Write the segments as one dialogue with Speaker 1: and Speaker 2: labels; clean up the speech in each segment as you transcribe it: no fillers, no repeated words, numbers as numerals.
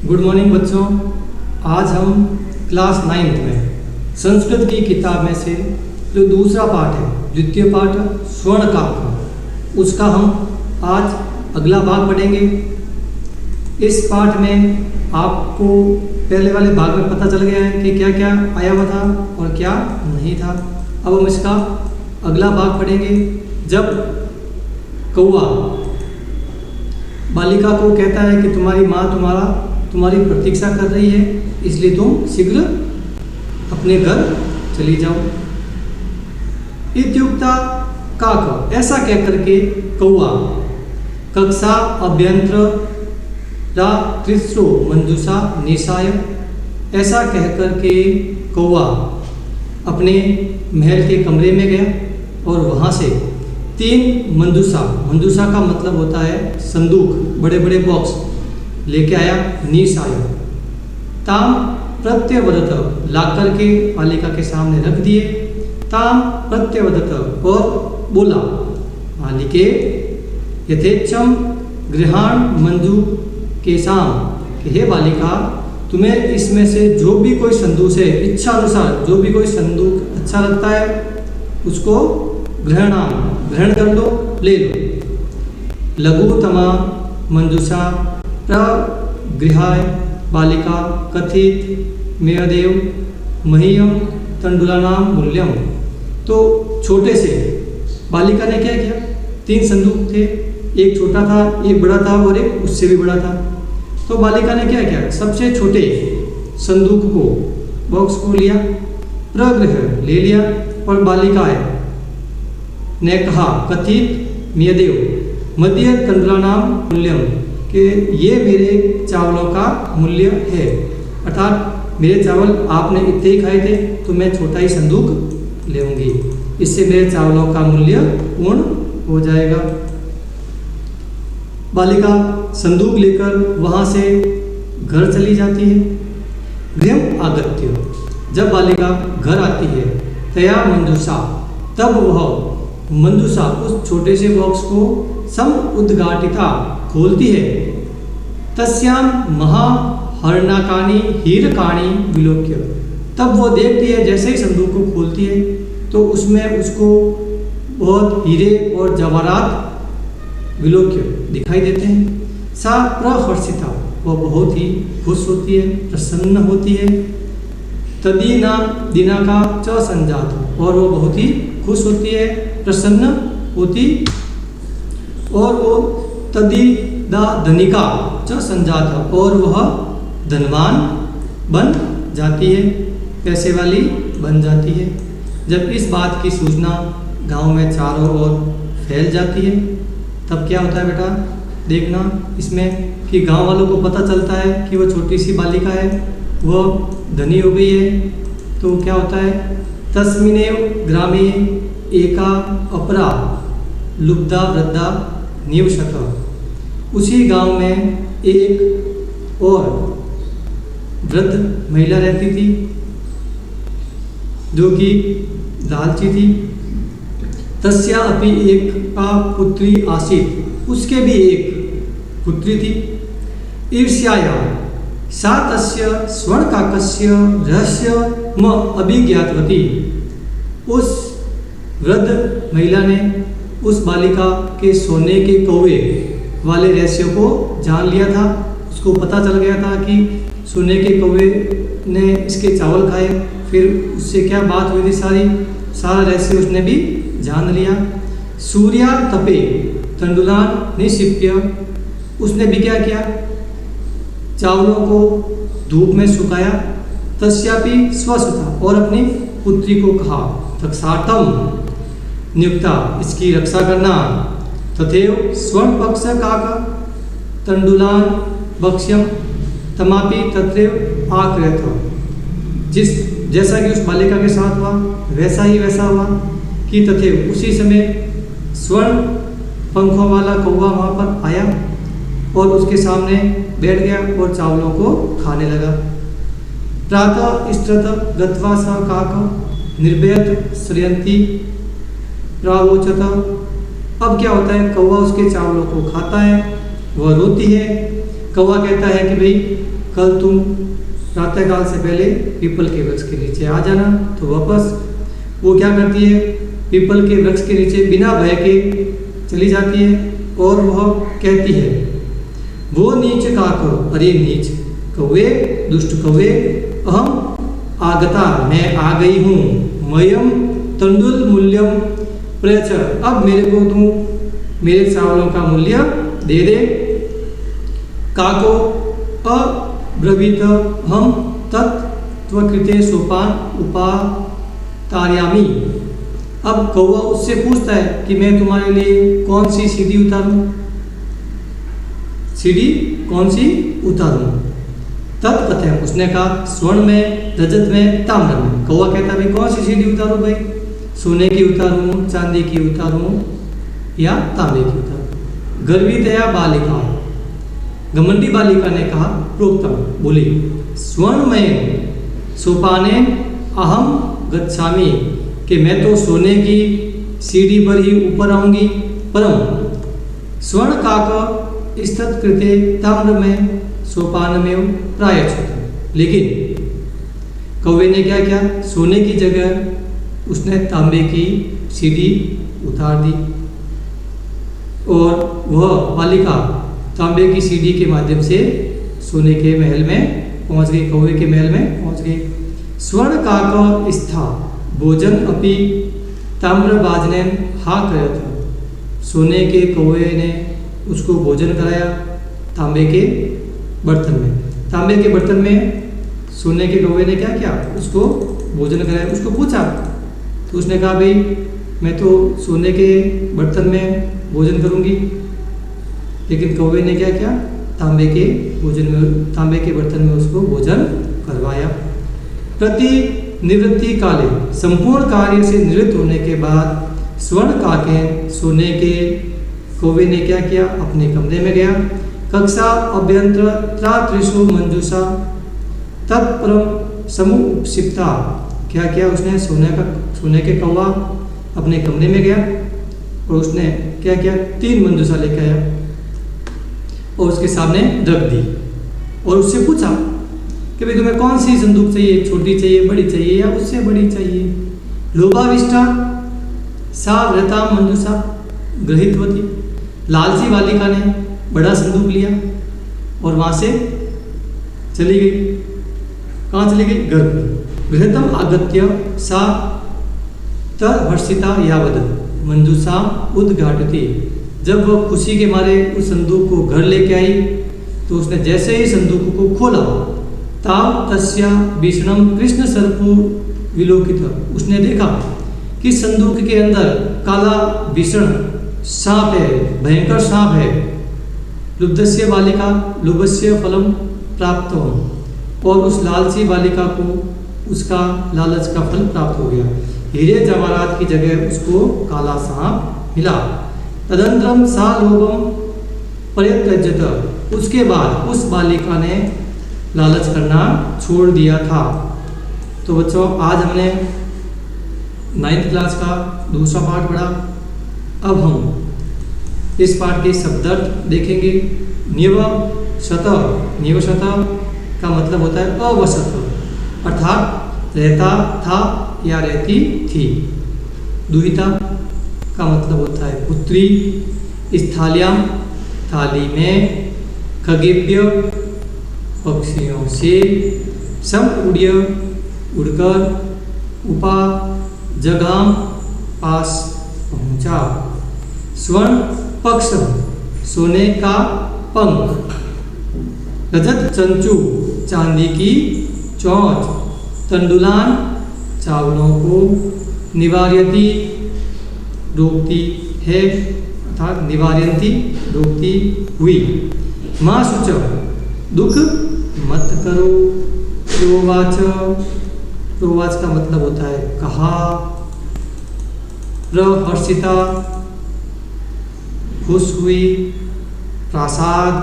Speaker 1: Good morning बच्चों। आज हम क्लास 9th में संस्कृत की किताब में से जो दूसरा पाठ है, द्वितीय पाठ स्वर्णकाक, उसका हम आज अगला भाग पढ़ेंगे। इस पाठ में आपको पहले वाले भाग में पता चल गया है कि क्या क्या आया हुआ था और क्या नहीं था। अब हम इसका अगला भाग पढ़ेंगे। जब कौवा बालिका को कहता है कि तुम्हारी माँ तुम्हारी प्रतीक्षा कर रही है, इसलिए तुम शीघ्र अपने घर चली जाओ। इत्युक्ता काक, ऐसा कहकर के कौवा कक्षा अभ्यंतर रात्रिस्रो मंजूषा निशाय, ऐसा कहकर के कौवा अपने महल के कमरे में गया और वहाँ से 3 मंजूषा का मतलब होता है संदूक, बड़े बड़े बॉक्स लेके आया। निशाय ताम प्रत्यवदत, ला करके बालिका के सामने रख दिए। ताम प्रत्यवदत, और बोला बालिके यथेच्छम गृहाण मंजू के साम, कि हे बालिका, तुम्हें इसमें से जो भी कोई संदूक है, इच्छा अनुसार जो भी कोई संदूक अच्छा लगता है उसको ग्रहण कर लो, ले लो। लघुतमा मंजूषा प्रगृहाय बालिका कथित मेयदेव मह्यम तंडुलानाम मूल्यम। तो छोटे से बालिका ने क्या किया, 3 संदूक थे, एक छोटा था, एक बड़ा था और एक उससे भी बड़ा था। तो बालिका ने क्या किया, सबसे छोटे संदूक को, बॉक्स को लिया, प्रगृह ले लिया और बालिका ने कहा कथित मेयदेव मध्य तंडुलानाम मूल्यम, कि ये मेरे चावलों का मूल्य है, अर्थात मेरे चावल आपने इतने ही खाए थे तो मैं छोटा ही संदूक लेऊंगी, इससे मेरे चावलों का मूल्य पूर्ण हो जाएगा। बालिका संदूक लेकर वहाँ से घर चली जाती है। गृहम आगत्य, जब बालिका घर आती है, तया मंजूषा, तब वह मंजूषा उस छोटे से बॉक्स को सम उद्घाटिता खोलती है। तस्याम महाहर्णाकानी हीरकाणी विलोक्य, तब वो देखती है, जैसे ही संदूक को खोलती है तो उसमें उसको बहुत हीरे और जवाहरात विलोक्य दिखाई देते हैं। सा प्रहर्षिता, वह बहुत ही खुश होती है, प्रसन्न होती है। तदीना दिना का च संजात, और वो बहुत ही खुश होती है, प्रसन्न होती, और वो तदीदा धनिका च संजात, और वह धनवान बन जाती है, पैसे वाली बन जाती है। जब इस बात की सूचना गांव में चारों ओर फैल जाती है, तब क्या होता है बेटा, देखना इसमें कि गांव वालों को पता चलता है कि वो छोटी सी बालिका है, वह धनी हो गई है। तो क्या होता है, तस्मिनेव ग्रामे एका अपरा लुब्धा वृद्धा निवसत, उसी गांव में एक और वृद्ध महिला रहती थी जो कि लालची थी। तस्या अपि एक का पुत्री आसीत, उसके भी एक पुत्री थी। ईर्ष्याया सा तस्य स्वर्णकाकस्य रहस्य म अभिज्ञातवती, उस वृद्ध महिला ने उस बालिका के सोने के कौवे वाले रहस्य को जान लिया था। उसको पता चल गया था कि सोने के कौवे ने इसके चावल खाए, फिर उससे क्या बात हुई थी, सारा रहस्य उसने भी जान लिया। सूर्या तपे तंडुलान निक्षिप्य, उसने भी क्या किया, चावलों को धूप में सुखाया। तस्यापि स्वसुता, और अपनी पुत्री को कहा, रक्षार्थम नियुक्ता, इसकी रक्षा करना। तथैव स्वर्ण पक्ष काक तंडुलान भक्ष्यम तमापि तत्रैव आकृत, जैसा कि उस बालिका के साथ हुआ वैसा हुआ कि तथैव उसी समय स्वर्ण पंखों वाला कौवा वहाँ पर आया और उसके सामने बैठ गया और चावलों को खाने लगा। प्रातः स्त्रत गत्वा स काक निर्भयत श्रयंती प्रावोचत, अब क्या होता है, कौवा उसके चावलों को खाता है, वह रोती है। कौवा कहता है कि भाई कल तुम प्रातःकाल से पहले पीपल के वृक्ष के नीचे आ जाना। तो वापस वो क्या करती है, पीपल के वृक्ष के नीचे बिना भय के चली जाती है और वह कहती है, वो नीच काक, अरे नीच कौवे, दुष्ट कौवे, अहम आगता, मैं आ गई हूँ, मयम तंडुल मूल्यम प्रयच, अब मेरे को तू मेरे चावलों का मूल्य दे दे। काको अब्रवीत हम तत्त्वकृते सोपान उपातार्यामि। अब कौवा उससे पूछता है कि मैं तुम्हारे लिए कौन सी सीढ़ी उतारूं, सीढ़ी कौन सी उतारूं। तत्कथय, उसने कहा स्वर्ण में, रजत में, ताम्र में। कौवा कहता भाई कौन सी सीढ़ी उतारूं भाई, सोने की उतारूं, चांदी की उतारूं या तांबे की उतारूं। गर्वितया बालिका, घमंडी बालिका ने कहा प्रोक्तम, बोली स्वर्णमय सोपाने अहम गच्छामि, कि मैं तो सोने की सीढ़ी पर ही ऊपर आऊंगी, परम स्वर्ण काक स्तत्कृते ताम्र में सोपान में प्रायच्छत। लेकिन कौवे ने क्या किया, सोने की जगह उसने तांबे की सीढ़ी उतार दी और वह बालिका तांबे की सीढ़ी के माध्यम से सोने के महल में पहुंच गई, कौवे के महल में पहुंच गई। स्वर्ण काक स्था भोजन अपि ताम्रबाजने हा करत, सोने के कौवे ने उसको भोजन कराया तांबे के बर्तन में। तांबे के बर्तन में सोने के कौवे ने क्या किया, उसको भोजन कराया। उसको पूछा तो उसने कहा भाई मैं तो सोने के बर्तन में भोजन करूंगी, लेकिन कौवे ने क्या किया, तांबे के बर्तन में उसको भोजन करवाया। प्रति निवृत्ति काले, संपूर्ण कार्य से निवृत्त होने के बाद स्वर्ण काके, सोने के कौवे ने क्या किया, अपने कमरे में गया। कक्षा अभ्यंतर त्रात्रिशु मंजूषा तत्परम समुपसिप्ता, क्या किया उसने, सोने के कौवा अपने कमरे में गया और उसने क्या किया, 3 मंजूषा लेकर आया और उसके सामने रख दी और उससे पूछा कि भाई तुम्हें कौन सी संदूक चाहिए, छोटी चाहिए, बड़ी चाहिए या उससे बड़ी चाहिए। लोभाविष्टा सा व्रताम मंजूषा गृहीतवती, लालची बालिका ने बड़ा संदूक लिया और वहां से चली गई। कहाँ चली गई, घर पर। गृहतम आगत्य सा तर्हर्षिता यावद मंजूषा उद्घाटती, जब वह खुशी के मारे उस संदूक को घर लेके आई तो उसने जैसे ही संदूक को खोला, ताव तस्या भीषणम कृष्ण सर्पो विलोकित, उसने देखा कि संदूक के अंदर काला भीषण सांप है, भयंकर सांप है। लुब्धस्य बालिका लुभस्य फलम प्राप्त हो, और उस लालची बालिका को उसका लालच का फल प्राप्त हो गया। हीरे जवाहरात की जगह उसको काला सांप मिला। तदंतरम सा लोभम परित्यजत, उसके बाद उस बालिका ने लालच करना छोड़ दिया था। तो बच्चों आज हमने 9th क्लास का दूसरा पाठ पढ़ा। अब हम इस पाठ के शब्दार्थ देखेंगे। निवसत, निवसत का मतलब होता है अवसत, अर्थात रहता था या रहती थी। दुहिता का मतलब होता है पुत्री। स्थाल्याम, थाली में। खगेभ्य, पक्षियों से। सम उड़्य, उड़कर। उपा, जगाम, पास पहुंचा। स्वर्ण पक्ष, सोने का पंख। रजत चंचू, चांदी की चोंच। तंडुलान, चावलों को। निवार्यति, रोकती है, अर्थात निवार्यंती, रोकती हुई। माँ शुच, दुख मत करो। प्रोवाच, प्रोवाच का मतलब होता है कहा। प्रहर्षिता, खुश हुई। प्रासाद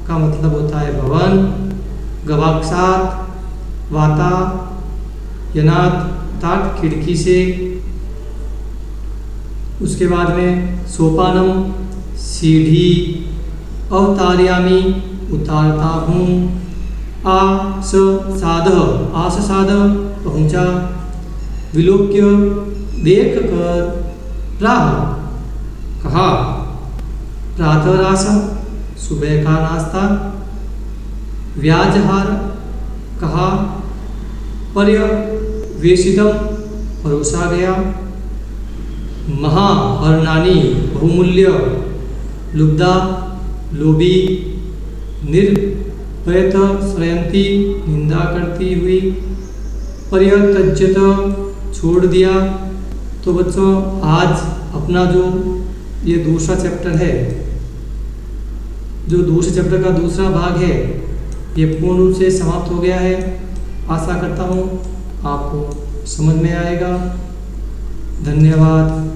Speaker 1: का मतलब होता है भवन। गवाक्षात, वाता यनात, तात खिड़की से। उसके बाद में सोपानम, सीढ़ी। अवतार्यामी, उतारता हूँ। आससाद आससाद पहुँचा, विलोक्य देख कर राह, कहा प्रातराश सुबह का नाश्ता, व्याजहार कहा पर्यवेशितम परोसा गया, महाहरणानी बहुमूल्य, लुब्धा लोभी, निर्भयत श्रयंती निंदा करती हुई, पर्यत्यजत छोड़ दिया। तो बच्चों आज अपना जो ये दूसरा चैप्टर है, जो दूसरे चैप्टर का दूसरा भाग है, ये पूर्ण रूप से समाप्त हो गया है। आशा करता हूँ आपको समझ में आएगा। धन्यवाद।